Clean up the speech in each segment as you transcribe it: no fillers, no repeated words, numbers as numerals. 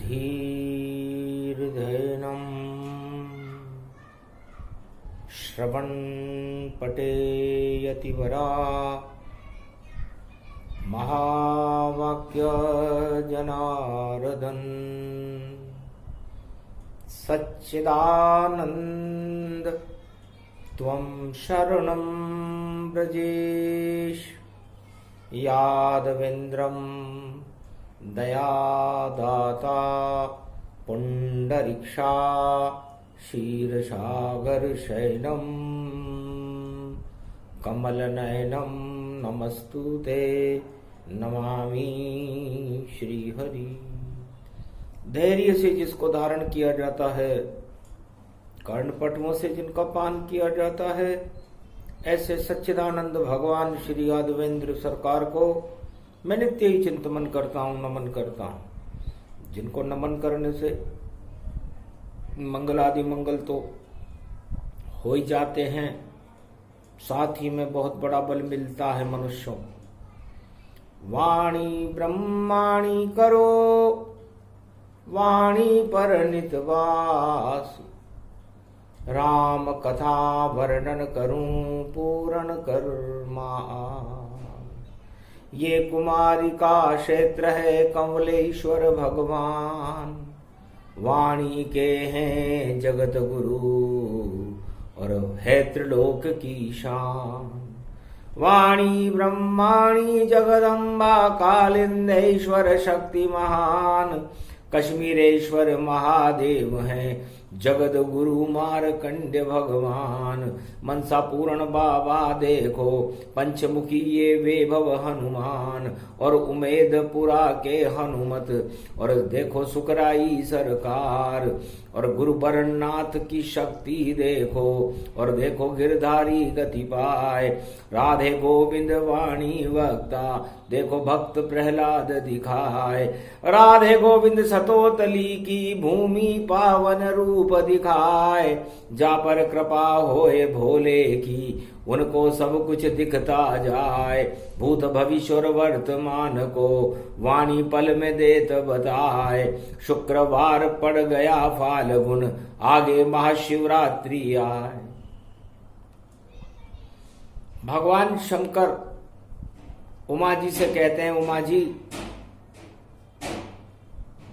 धीर्धेनम् श्रवणपटेयतिवरा महावाक्यजनार्दन सच्चिदानंद त्वं शरणं व्रजेश यादवेन्द्रं दयादाता पुंडरीक्षा क्षीरसागरशयनं कमलनयनं नमस्तुते नमामि श्रीहरि। धैर्य से जिसको धारण किया जाता है, कर्णपटमों से जिनका पान किया जाता है, ऐसे सच्चिदानंद भगवान श्री यादवेंद्र सरकार को मैं नित्य ही चिंतन करता हूँ, नमन करता हूँ। जिनको नमन करने से मंगल आदि मंगल तो हो ही जाते हैं, साथ ही में बहुत बड़ा बल मिलता है मनुष्यों। वाणी ब्रह्माणी करो वाणी पर नितवास, राम कथा वर्णन करूं पूर्ण कर्मा। ये कुमारी का क्षेत्र है कमलेश्वर भगवान, वाणी के हैं जगत गुरु और है त्रिलोक की शान। वाणी ब्रह्माणी जगदम्बा कालिंदेश्वर शक्ति महान, कश्मीरेश्वर महादेव हैं जगद गुरु मारकंड्य भगवान। मनसा पूर्ण बाबा देखो पंचमुखी ये वैभव हनुमान, और उमेदपुरा के हनुमत और देखो सुकराई सरकार, और गुरु बरनाथ की शक्ति देखो और देखो गिरधारी गति पाए। राधे गोविंद वाणी वक्ता देखो भक्त प्रहलाद दिखाए, राधे गोविंद सतोतली की भूमि पावन रूप दिखाए। जा पर कृपा होए भोले की उनको सब कुछ दिखता जाए, भूत भविष्य और वर्तमान को वाणी पल में देत बताए। शुक्रवार पड़ गया फाल्गुन आगे महाशिवरात्रि आए। भगवान शंकर उमा जी से कहते हैं, उमा जी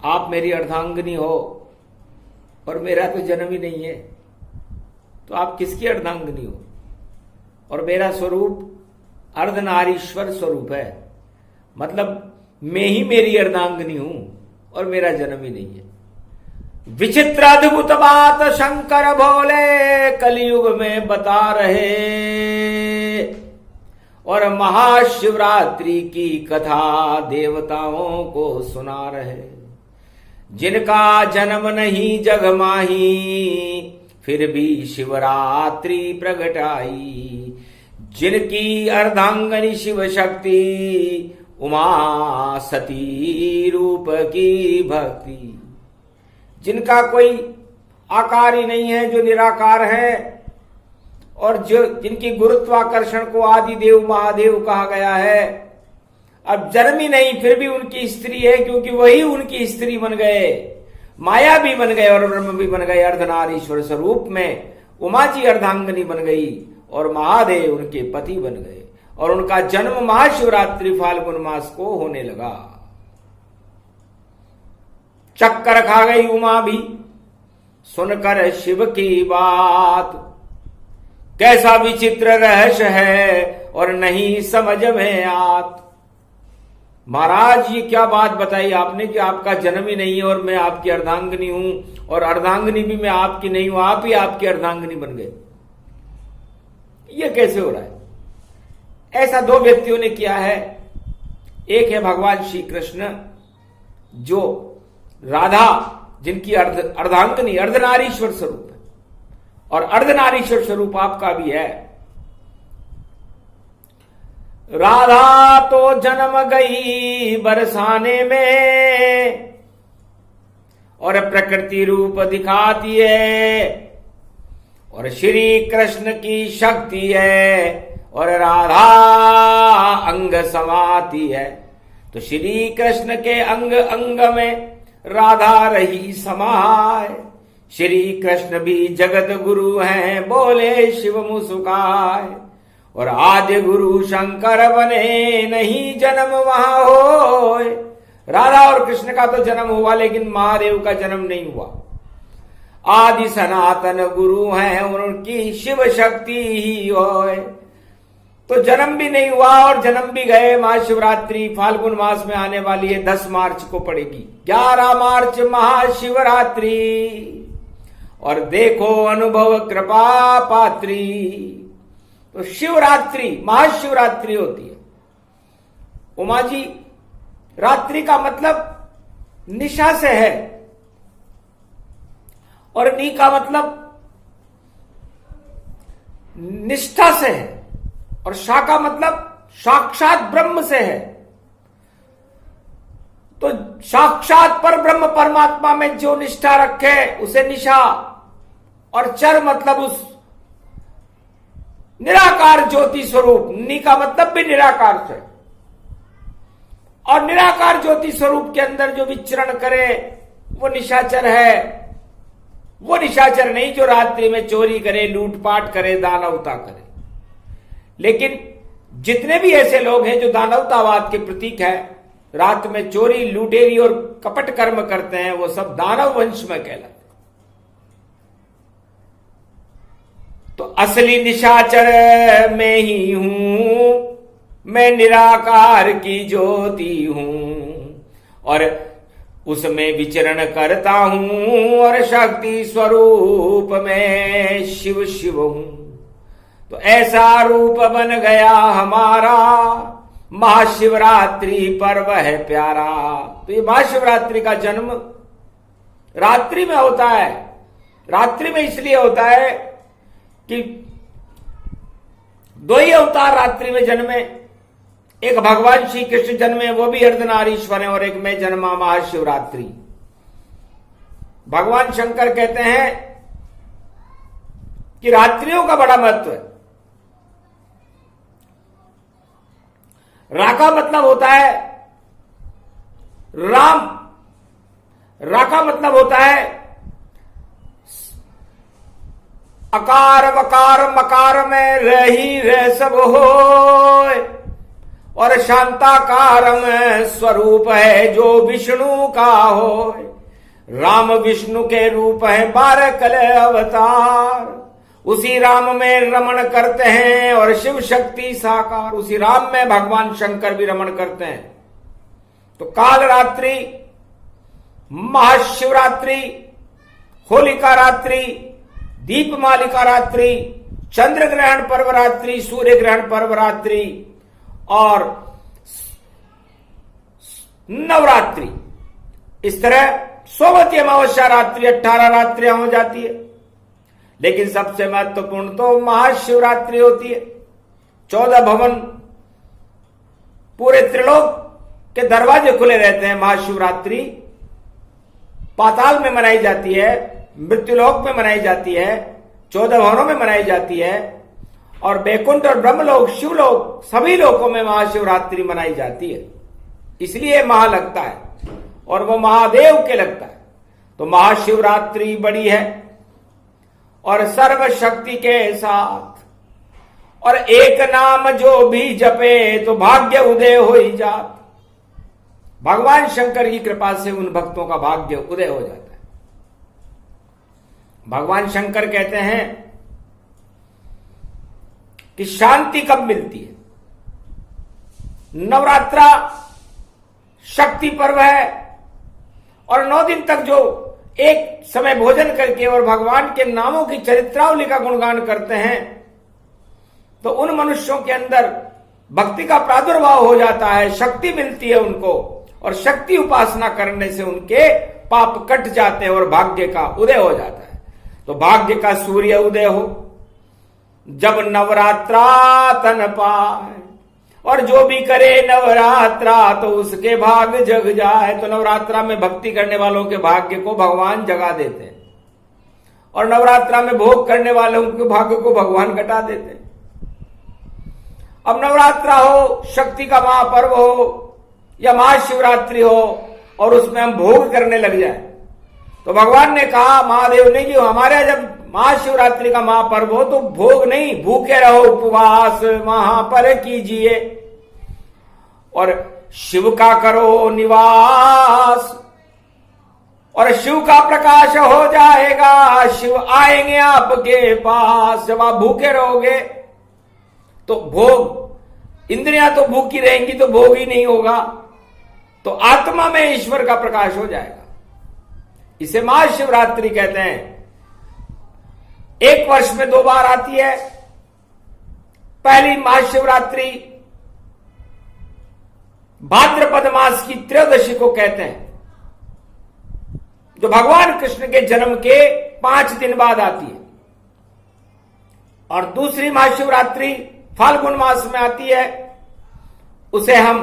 आप मेरी अर्धांगिनी हो और मेरा तो जन्म ही नहीं है, तो आप किसकी अर्धांगिनी हो? और मेरा स्वरूप अर्धनारीश्वर स्वरूप है, मतलब मैं ही मेरी अर्धांगिनी हूं और मेरा जन्म ही नहीं है। विचित्र अद्भुत बात शंकर भोले कलयुग में बता रहे, और महाशिवरात्रि की कथा देवताओं को सुना रहे। जिनका जन्म नहीं जग माही फिर भी शिवरात्रि प्रगटाई, जिनकी अर्धांगनी शिव शक्ति उमा सती रूप की भक्ति, जिनका कोई आकार ही नहीं है, जो निराकार है, और जो जिनकी गुरुत्वाकर्षण को आदि देव महादेव कहा गया है। अब जन्म ही नहीं फिर भी उनकी स्त्री है, क्योंकि वही उनकी स्त्री बन गए, माया भी बन गए और ब्रह्म भी बन गए। अर्धनारीश्वर स्वरूप में उमा जी अर्धांगिनी बन गई और महादेव उनके पति बन गए, और उनका जन्म महाशिवरात्रि फाल्गुन मास को होने लगा। चक्कर खा गई उमा भी सुनकर शिव की बात, कैसा विचित्र रहस्य है और नहीं समझ में आत। महाराज ये क्या बात बताई आपने कि आपका जन्म ही नहीं है और मैं आपकी अर्धांगिनी हूं, और अर्धांगिनी भी मैं आपकी नहीं हूं, आप ही आपकी अर्धांगिनी बन गए, ये कैसे हो रहा है? ऐसा दो व्यक्तियों ने किया है। एक है भगवान श्री कृष्ण, जो राधा जिनकी अर्धांगिनी अर्धनारीश्वर स्वरूप है, और अर्धनारीश्वर स्वरूप आपका भी है। राधा तो जन्म गई बरसाने में और प्रकृति रूप दिखाती है, और श्री कृष्ण की शक्ति है, और राधा अंग समाती है। तो श्री कृष्ण के अंग अंग में राधा रही समाय। श्री कृष्ण भी जगत गुरु हैं, बोले शिव मुस्काय। और आद्य गुरु शंकर बने, नहीं जन्म वहां होए। राधा और कृष्ण का तो जन्म हुआ, लेकिन महादेव का जन्म नहीं हुआ। आदि सनातन गुरु हैं, उनकी शिव शक्ति ही होए। तो जन्म भी नहीं हुआ और जन्म भी गए। महाशिवरात्रि फाल्गुन मास में आने वाली है, 10 मार्च को पड़ेगी। 11 मार्च महाशिवरात्रि, और देखो अनुभव कृपा पात्री। तो शिवरात्रि महाशिवरात्रि होती है। उमा जी, रात्रि का मतलब निशा से है, और नी का मतलब निष्ठा से है, और शा का मतलब साक्षात ब्रह्म से है। तो साक्षात पर ब्रह्म परमात्मा में जो निष्ठा रखे उसे निशा, और चर मतलब उस निराकार ज्योति स्वरूप। नी का मतलब भी निराकार से, और निराकार ज्योति स्वरूप के अंदर जो विचरण करे वो निशाचर है। वो निशाचर नहीं जो रात्रि में चोरी करे, लूटपाट करे, दानवता करे। लेकिन जितने भी ऐसे लोग हैं जो दानवतावाद के प्रतीक है, रात में चोरी, लुटेरी और कपट कर्म करते हैं, वो सब दानव वंश में कहलाते। तो असली निशाचर मैं ही हूं, मैं निराकार की ज्योति हूं, और उसमें विचरण करता हूं, और शक्ति स्वरूप में शिव शिव हूं। तो ऐसा रूप बन गया हमारा, महाशिवरात्रि पर्व है प्यारा। तो ये महाशिवरात्रि का जन्म रात्रि में होता है। रात्रि में इसलिए होता है कि 2 ही अवतार रात्रि में जन्मे। एक भगवान श्री कृष्ण जन्मे, वो भी अर्धनारीश्वर है, और एक में जन्मा महाशिवरात्रि। भगवान शंकर कहते हैं कि रात्रियों का बड़ा महत्व है। रा का मतलब होता है राम, रा का मतलब होता है अकार वकार मकार में रही रह सब होए, और शांताकार में स्वरूप है जो विष्णु का होए। राम विष्णु के रूप है 12 कल अवतार, उसी राम में रमण करते हैं, और शिव शक्ति साकार उसी राम में भगवान शंकर भी रमण करते हैं। तो काल रात्रि, महाशिवरात्रि, होलिका रात्रि, दीपमालिका रात्रि, चंद्र ग्रहण पर्व रात्रि, सूर्य ग्रहण पर्व रात्रि, और नवरात्रि। इस तरह सोमवती अमावस्या रात्रि 18 रात्रियां हो जाती है। लेकिन सबसे महत्वपूर्ण तो महाशिवरात्रि होती है। 14 भवन, पूरे त्रिलोक के दरवाजे खुले रहते हैं। महाशिवरात्रि पाताल में मनाई जाती है, मृत्युलोक में मनाई जाती है, 14 भवनों में मनाई जाती है, और बैकुंठ और ब्रह्मलोक, शिवलोक, सभी लोकों में महाशिवरात्रि मनाई जाती है। इसलिए महा लगता है, और वो महादेव के लगता है। तो महाशिवरात्रि बड़ी है, और सर्व शक्ति के साथ, और एक नाम जो भी जपे तो भाग्य उदय हो ही जात। भगवान शंकर की कृपा से उन भक्तों का भाग्य उदय हो जाता है। भगवान शंकर कहते हैं कि शांति कब मिलती है। नवरात्रा शक्ति पर्व है, और 9 दिन तक जो एक समय भोजन करके और भगवान के नामों की चरित्रावली का गुणगान करते हैं, तो उन मनुष्यों के अंदर भक्ति का प्रादुर्भाव हो जाता है, शक्ति मिलती है उनको, और शक्ति उपासना करने से उनके पाप कट जाते हैं और भाग्य का उदय हो जाता है। तो भाग्य का सूर्य उदय हो जब नवरात्रा तन पाए, और जो भी करे नवरात्रा तो उसके भाग्य जग जाए। तो नवरात्रा में भक्ति करने वालों के भाग्य को भगवान जगा देते हैं, और नवरात्रा में भोग करने वालों के भाग्य को भगवान घटा देते हैं। अब नवरात्रा हो, शक्ति का महापर्व हो, या महाशिवरात्रि हो, और उसमें हम भोग करने लग जाए। तो भगवान ने कहा, महादेव ने, कि हमारे यहाँ जब महाशिवरात्रि का महापर्व हो तो भोग नहीं, भूखे रहो, उपवास महापर्व कीजिए और शिव का करो निवास और शिव का प्रकाश हो जाएगा, शिव आएंगे आपके पास। जब आप भूखे रहोगे तो भोग, इंद्रियां तो भूखी रहेंगी तो भोग ही नहीं होगा, तो आत्मा में ईश्वर का प्रकाश हो जाएगा। इसे महाशिवरात्रि कहते हैं। एक वर्ष में 2 बार आती है। पहली महाशिवरात्रि भाद्रपद मास की त्रयोदशी को कहते हैं, जो भगवान कृष्ण के जन्म के 5 दिन बाद आती है। और दूसरी महाशिवरात्रि फाल्गुन मास में आती है, उसे हम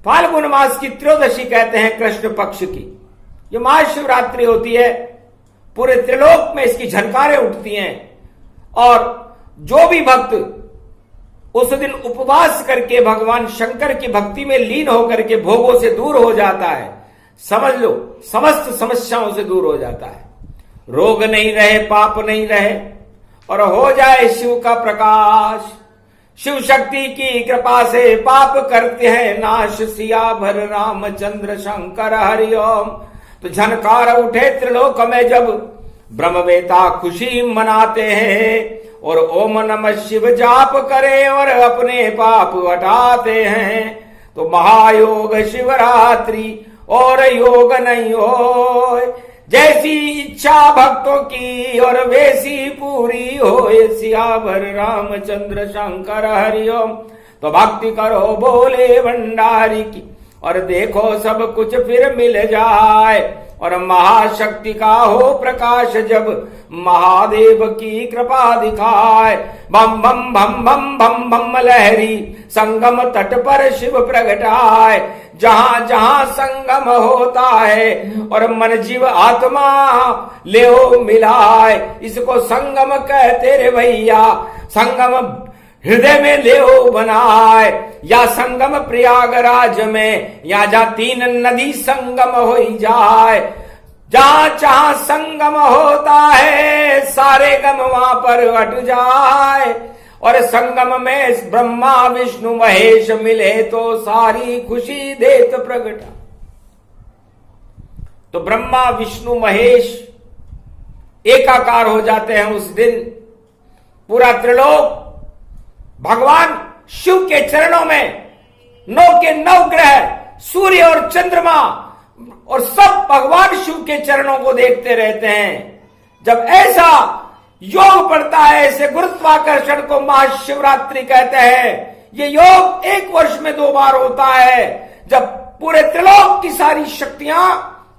फाल्गुन मास की त्रयोदशी कहते हैं, कृष्ण पक्ष की। ये महाशिवरात्रि होती है, पूरे त्रिलोक में इसकी झनकारें उठती हैं और जो भी भक्त उस दिन उपवास करके भगवान शंकर की भक्ति में लीन होकर के भोगों से दूर हो जाता है, समझ लो समस्त समस्याओं से दूर हो जाता है। रोग नहीं रहे, पाप नहीं रहे और हो जाए शिव का प्रकाश। शिव शक्ति की कृपा से पाप करते हैं नाश, सिया भर रामचंद्र शंकर हरिओम। तो झनकार उठे त्रिलोक में जब ब्रह्मवेता खुशी मनाते हैं और ओम नमः शिव जाप करें और अपने पाप हटाते हैं, तो महायोग शिवरात्रि और योग नहीं हो। जैसी इच्छा भक्तों की और वैसी पूरी हो, सियावर रामचंद्र शंकर हरिओम। तो भक्ति करो बोले भंडारी की और देखो सब कुछ फिर मिल जाए। और महाशक्ति का हो प्रकाश जब महादेव की कृपा दिखाए। बम बम बम बम बम बम लहरी संगम तट पर शिव प्रगटाए। जहां जहां संगम होता है और मन जीव आत्मा ले मिलाए, इसको संगम कहते रे भैया। संगम हृदय में ले बनाए या संगम प्रयागराज में, या जहां 3 नदी संगम हो जाए। जहां जहां संगम होता है सारे गम वहां पर हट जाए। और संगम में ब्रह्मा विष्णु महेश मिले तो सारी खुशी देत प्रगटा। तो ब्रह्मा विष्णु महेश एकाकार हो जाते हैं उस दिन। पूरा त्रिलोक भगवान शिव के चरणों में, 9 के 9 ग्रह, सूर्य और चंद्रमा और सब भगवान शिव के चरणों को देखते रहते हैं। जब ऐसा योग पड़ता है, ऐसे गुरुत्वाकर्षण को महाशिवरात्रि कहते हैं। ये योग 1 वर्ष में 2 बार होता है, जब पूरे त्रिलोक की सारी शक्तियां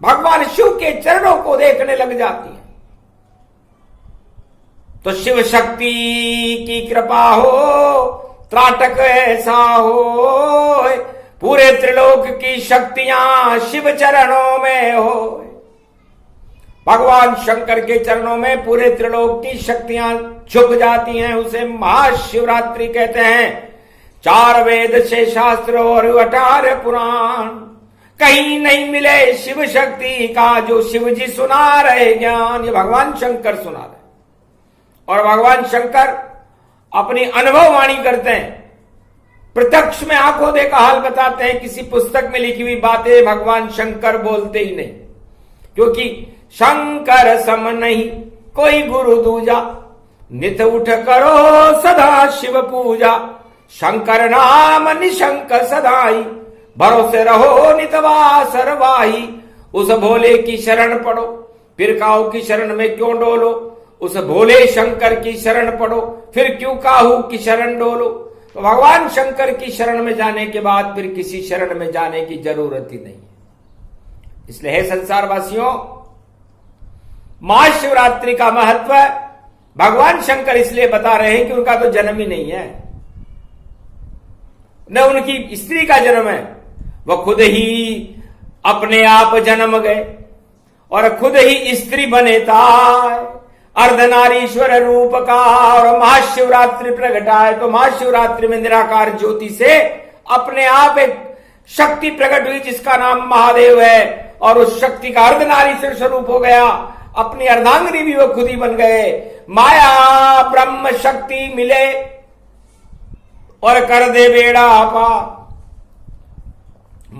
भगवान शिव के चरणों को देखने लग जाती हैं। तो शिव शक्ति की कृपा हो, त्राटक ऐसा हो, पूरे त्रिलोक की शक्तियां शिव चरणों में हो। भगवान शंकर के चरणों में पूरे त्रिलोक की शक्तियां झुक जाती हैं, उसे महाशिवरात्रि कहते हैं। 4 वेद, 6 शास्त्र और 18 पुराण, कहीं नहीं मिले शिव शक्ति का जो शिव जी सुना रहे ज्ञान। ये भगवान शंकर सुना रहे और भगवान शंकर अपनी अनुभव वाणी करते हैं, प्रत्यक्ष में आंखों देखा हाल बताते हैं। किसी पुस्तक में लिखी हुई बातें भगवान शंकर बोलते ही नहीं, क्योंकि शंकर सम नहीं कोई गुरु दूजा, नित उठ करो सदा शिव पूजा। शंकर नाम निशंक सदाई, भरोसे रहो नितवा सरवाही। उस भोले की शरण पड़ो, फिर काऊ की शरण में क्यों डोलो। उस भोले शंकर की शरण पड़ो, फिर क्यों काहू की शरण डोलो। तो भगवान शंकर की शरण में जाने के बाद फिर किसी शरण में जाने की जरूरत ही नहीं। इसलिए हे संसार वासियों, महाशिवरात्रि का महत्व भगवान शंकर इसलिए बता रहे हैं कि उनका तो जन्म ही नहीं है, न उनकी स्त्री का जन्म है। वह खुद ही अपने आप जन्म गए और खुद ही स्त्री बने था, अर्धनारीश्वर रूप का, और महाशिवरात्रि प्रगटा है। तो महाशिवरात्रि में निराकार ज्योति से अपने आप एक शक्ति प्रकट हुई जिसका नाम महादेव है, और उस शक्ति का अर्धनारीश्वर स्वरूप हो गया। अपनी अर्धांगिनी भी वो खुद ही बन गए। माया ब्रह्म शक्ति मिले और कर दे बेड़ा पार।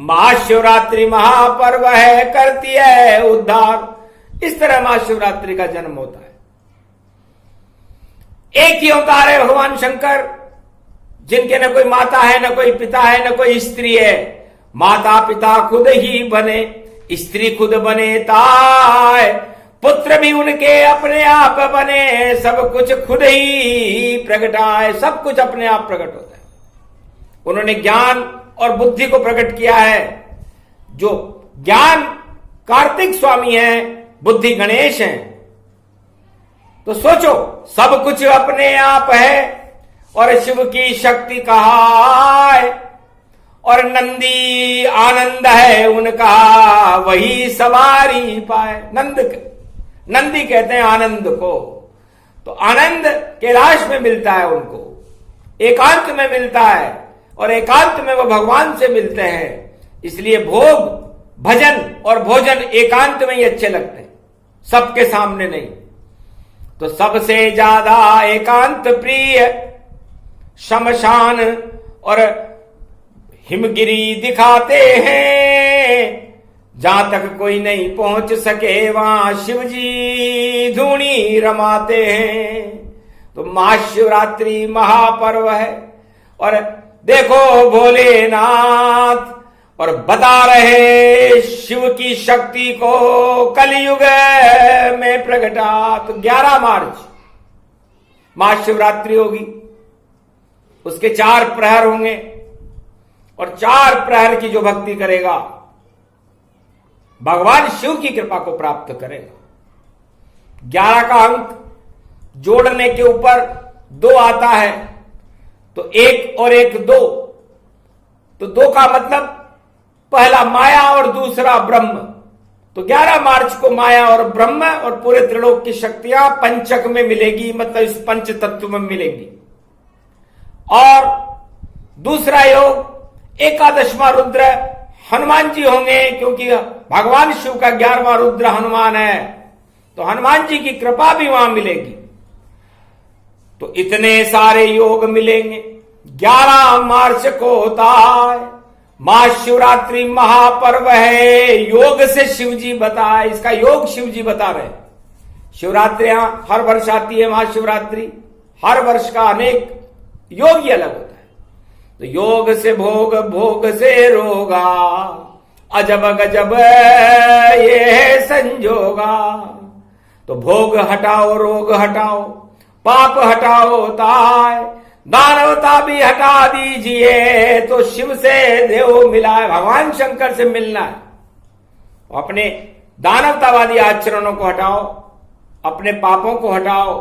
महाशिवरात्रि महापर्व है, करती है उद्धार। इस तरह महाशिवरात्रि का जन्म होता है। एक ही अवतार है भगवान शंकर, जिनके न कोई माता है, न कोई पिता है, न कोई स्त्री है। माता पिता खुद ही बने, स्त्री खुद बने ताय, पुत्र भी उनके अपने आप बने। सब कुछ खुद ही प्रगटाए, सब कुछ अपने आप प्रकट होता है। उन्होंने ज्ञान और बुद्धि को प्रकट किया है। जो ज्ञान कार्तिक स्वामी है, बुद्धि गणेश है। तो सोचो, सब कुछ अपने आप है और शिव की शक्ति कहा है, और नंदी आनंद है उनका, वही सवारी पाए। नंदी कहते हैं आनंद को। तो आनंद कैलाश में मिलता है उनको, एकांत में मिलता है, और एकांत में वो भगवान से मिलते हैं। इसलिए भोग, भजन और भोजन एकांत में ही अच्छे लगते हैं, सबके सामने नहीं। तो सबसे ज्यादा एकांत प्रिय शमशान और हिमगिरी दिखाते हैं। जहां तक कोई नहीं पहुंच सके, वहां शिवजी धूनी रमाते हैं। तो महाशिवरात्रि महापर्व है। और देखो भोलेनाथ और बता रहे शिव की शक्ति को कलयुग में प्रगटा। तो 11 मार्च महाशिवरात्रि होगी। उसके 4 प्रहर होंगे, और 4 प्रहर की जो भक्ति करेगा भगवान शिव की कृपा को प्राप्त करेगा। 11 का अंक जोड़ने के ऊपर 2 आता है, तो 1 और 1 2। तो 2 का मतलब पहला माया और दूसरा ब्रह्म। तो 11 मार्च को माया और ब्रह्म और पूरे त्रिलोक की शक्तियां पंचक में मिलेगी, मतलब इस पंच तत्व में मिलेगी। और दूसरा योग एकादशवां रुद्र हनुमान जी होंगे, क्योंकि भगवान शिव का 11वां रुद्र हनुमान है। तो हनुमान जी की कृपा भी वहां मिलेगी। तो इतने सारे योग मिलेंगे। 11 मार्च को होता है महाशिवरात्रि महापर्व है। योग से शिवजी बताए, इसका योग शिवजी बता रहे। शिवरात्रियां हर वर्ष आती है, महाशिवरात्रि हर वर्ष का अनेक योग ही अलग होता है। तो योग से भोग, भोग से रोगा, अजब गजब ये संजोगा। तो भोग हटाओ, रोग हटाओ, पाप हटाओ ताय, दानवता भी हटा दीजिए। तो शिव से देव मिला है, भगवान शंकर से मिलना है। अपने दानवतावादी आचरणों को हटाओ, अपने पापों को हटाओ,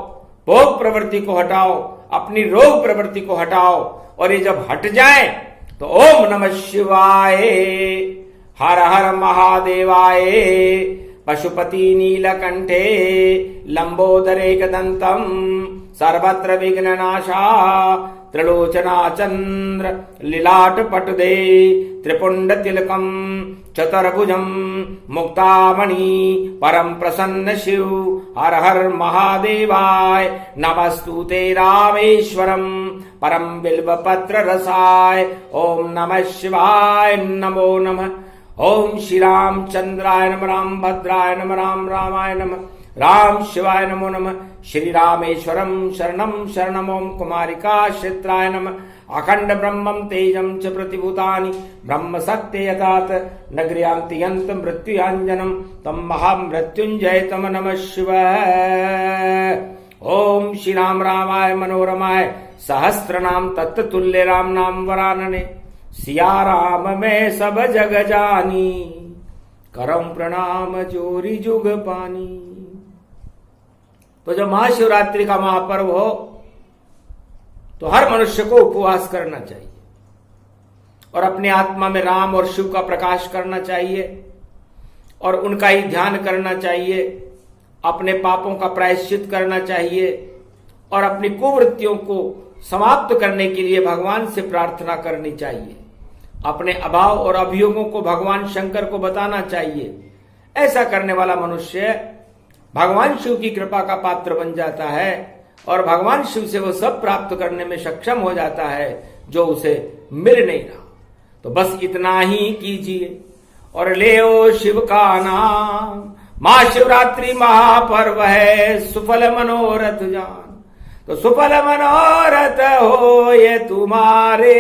भोग प्रवृत्ति को हटाओ, अपनी रोग प्रवृत्ति को हटाओ। और ये जब हट जाए तो ओम नमः शिवाय, हर हर महादेवाय, पशुपति नीलकंठे लंबोदरे कदंतम, सर्वत्र विघ्ननाशा, त्रिलोचना चंद्र लीलाट पटुदे, त्रिपुंड तिलकम चतुर्भुजम मुक्तामणि, परम प्रसन्न शिव, हर हर महादेवाय, नमस्तुते रामेश्वरम, परम बिल्वपत्र रसाय, ओम नमः शिवाय, नमो नमः। ओम श्री रामचंद्राय नमः, राम भद्राय नमः, राम रामाय नमः, राम शिवाय नमो नमः। श्री रामेश्वरम शरणम शरणम। ओम कुमारिका क्षेत्राय नमः। अखंड ब्रह्मम तेजम च प्रतिभूतानि ब्रह्म सत्य यथात नगर्यांति यंत मृत्युंजनम तम महामृत्युंजय तम नमः शिवाय। ओम श्री राम रामाय मनोरमाय सहस्रनाम तत्तुल्य राम नाम वरानने, सिया राम में सब जग जानी, करम प्रणाम जोरी जुग पानी। तो जब महाशिवरात्रि का महापर्व हो तो हर मनुष्य को उपवास करना चाहिए और अपने आत्मा में राम और शिव का प्रकाश करना चाहिए और उनका ही ध्यान करना चाहिए, अपने पापों का प्रायश्चित करना चाहिए और अपनी कुवृत्तियों को समाप्त करने के लिए भगवान से प्रार्थना करनी चाहिए। अपने अभाव और अभियोगों को भगवान शंकर को बताना चाहिए। ऐसा करने वाला मनुष्य भगवान शिव की कृपा का पात्र बन जाता है और भगवान शिव से वो सब प्राप्त करने में सक्षम हो जाता है जो उसे मिल नहीं रहा। तो बस इतना ही कीजिए और लेओ शिव का नाम। महाशिवरात्रि महापर्व है, सुफल मनोरथ जान। तो सुफल मनोरथ हो ये तुम्हारे,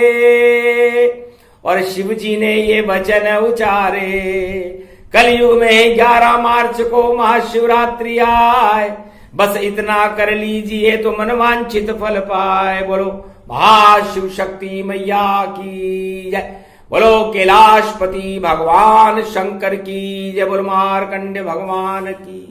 और शिव जी ने ये वचन उचारे। कलयुग में 11 मार्च को महाशिवरात्रि आए, बस इतना कर लीजिए तो मनवांछित फल पाए। बोलो महाशिव शक्ति मैया की जय, बोलो कैलाशपति भगवान शंकर की जय, बोलो मार्कंडेय भगवान की।